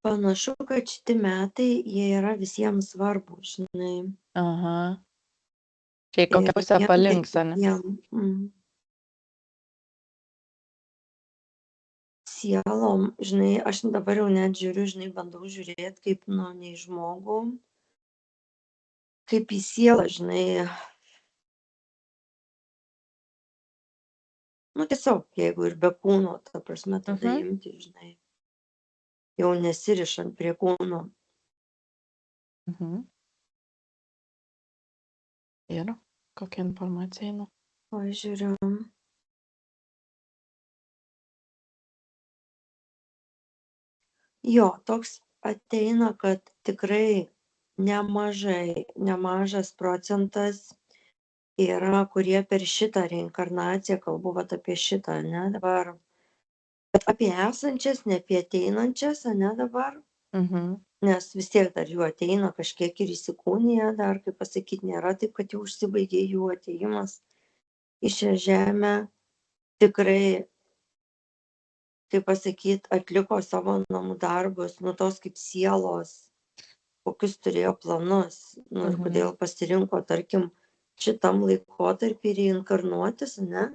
Panašu, kad šiti metai, jie yra visiems svarbus, žinai. Aha. Čia į kokią Ir pusę jiem, ir palinks, ane? kitiem. Sielom, žinai, aš dabar jau net žiūriu, žinai, bandau žiūrėti kaip, ne į žmogų, kaip į sielą, žinai. Tiesiog, jeigu ir be kūno, ta prasme, tada imti, žinai, jau nesirišant prie kūno. Ir kokia informacija eina? O žiūriu. Jo, toks ateina, kad tikrai nemažas procentas yra, kurie per šitą reinkarnaciją, kalbu vat apie šitą, ne dabar, bet apie esančias, ne apie ateinančias, ne dabar, nes vis tiek dar jų ateina kažkiek ir įsikūnija, dar, kaip pasakyti, nėra taip, kad jau užsibaigė jų ateimas į šią žemę, tikrai, kaip pasakyti, atliko savo namų darbus, tos kaip sielos, kokius turėjo planus, ir kodėl pasirinko, tarkim, šitam laikotarpį reinkarnuotis, ne?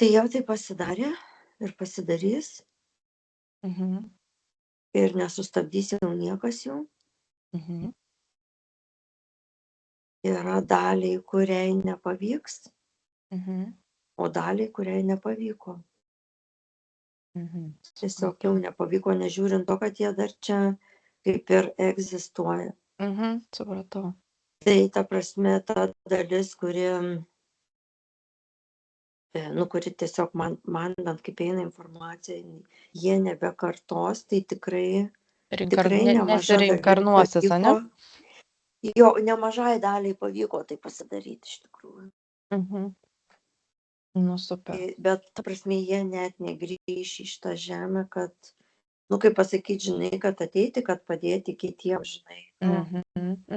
Tai jau tai pasidarė ir pasidarys ir nesustabdys jau niekas jų. Yra daliai, kuriai nepavyks, o daliai, kuriai nepavyko. Tiesiog jau nepavyko, nežiūrint to, kad jie dar čia kaip ir egzistuoja. Supratau. Tai ta prasme, ta dalis, kuri tiesiog man bent kaip eina informacija, jie nebekartos, tai tikrai nemaža dalis Nesireinkarnuosis, ane? pavyko. Jo, nemažai daliai pavyko tai pasidaryti iš tikrųjų. Super. Bet, ta prasme, jie net negrįš į šitą žemę, kad, kaip pasakyti, žinai, kad ateiti, kad padėti kitiems, žinai.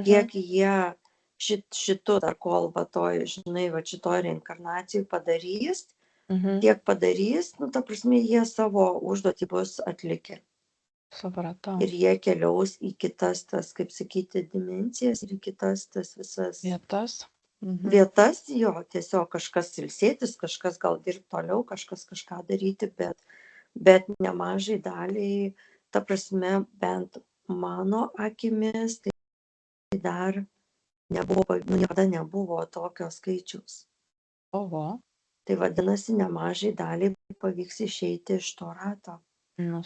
Kiek jie šitų dar kol vatoj, žinai, šitoj reinkarnacijai padarys, tiek padarys, ta prasme, jie savo užduotį bus atlikę. Supratau. Ir jie keliaus į kitas tas, kaip sakyti, dimensijas ir į kitas tas visas vietas, jo, tiesiog kažkas ilsėtis, kažkas gal dirbti toliau, kažkas kažką daryti, bet nemažai daliai, ta prasme, bent mano akimis, tai dar nebuvo, niekada nebuvo tokio skaičiaus. Oho. Tai vadinasi, nemažai daliai pavyks išeiti iš to rato.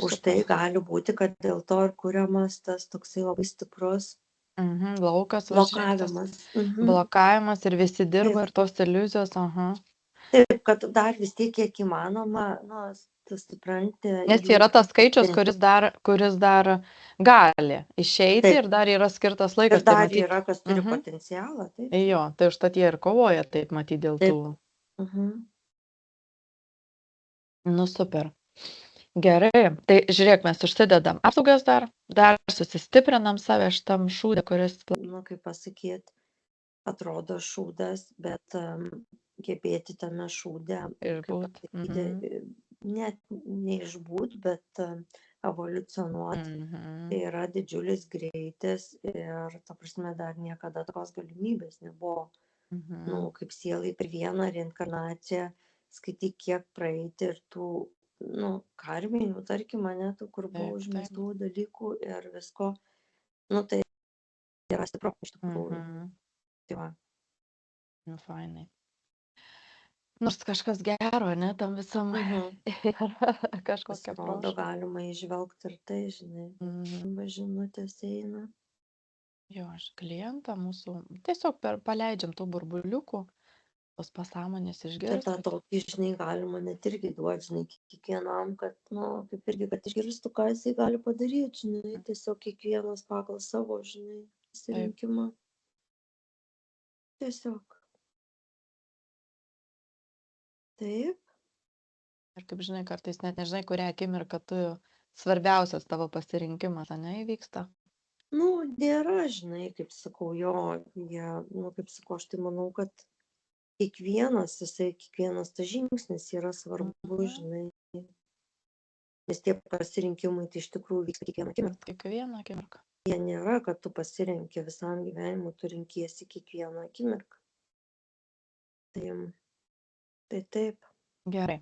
Už tai gali būti, kad dėl to ir kuriamas tas toksai labai stiprus Laukas, blokavimas. blokavimas ir visi dirba ir tos iliuzijos, Taip, kad dar vis tiek kiek įmanoma, tu supranti. Nes yra tas skaičius, kuris dar gali išeiti ir dar yra skirtas laikas. Ir dar yra, kas turi potencialą. Taip. Jo, tai užtat jie ir kovoja taip, matyti, dėl tų. Super. Gerai, tai žiūrėk, mes užsidedam apsaugas dar susistiprinam save šitam šūdė, kuris... Kaip pasakyti, atrodo šūdas, bet gebėti tame šūdė, kaip pasakyti, net neišbūt, bet evoliucionuoti. Tai yra didžiulis greitis ir, ta prasme, dar niekada tokios galimybės nebuvo. Kaip sielai per vieną reinkarnaciją skaityk, kiek praeiti ir tų, karminių, tarkim, tų, kur buvo užmestų dalykų ir visko, tai yra stipru iš tikrųjų. Tai va. Fainai. Nors kažkas gero, ne, tam visam kažkokia Pasirodo, galima įžvelgti ir tai, žinai, žinutės eina. Jo, aš klientą mūsų tiesiog paleidžiam tų burbuliukų, tos pasąmonės išgirsti. Tai tą tokį, žinai, galima net irgi duoti, žinai, kiekvienam, kad, kaip irgi, kad išgirstų, ką jisai gali padaryti, žinai, tiesiog kiekvienas pagal savo, žinai, pasirinkimą. Tiesiog. Taip. Ir kaip žinai, kartais net nežinai, kurią akimirką tu svarbiausias tavo pasirinkimas, ane, įvyksta. Nėra, žinai, kaip sakau, jo, jie, kaip sakau, aš tai manau, kad kiekvienas tas žingsnis yra svarbu, žinai. Nes tie pasirinkimai tai iš tikrųjų vyksta kiekvieną akimirką. Kiekvieną akimirką. Jie nėra, kad tu pasirenki visam gyvenimui, tu renkiesi kiekvieną akimirką. Tai taip. Gerai.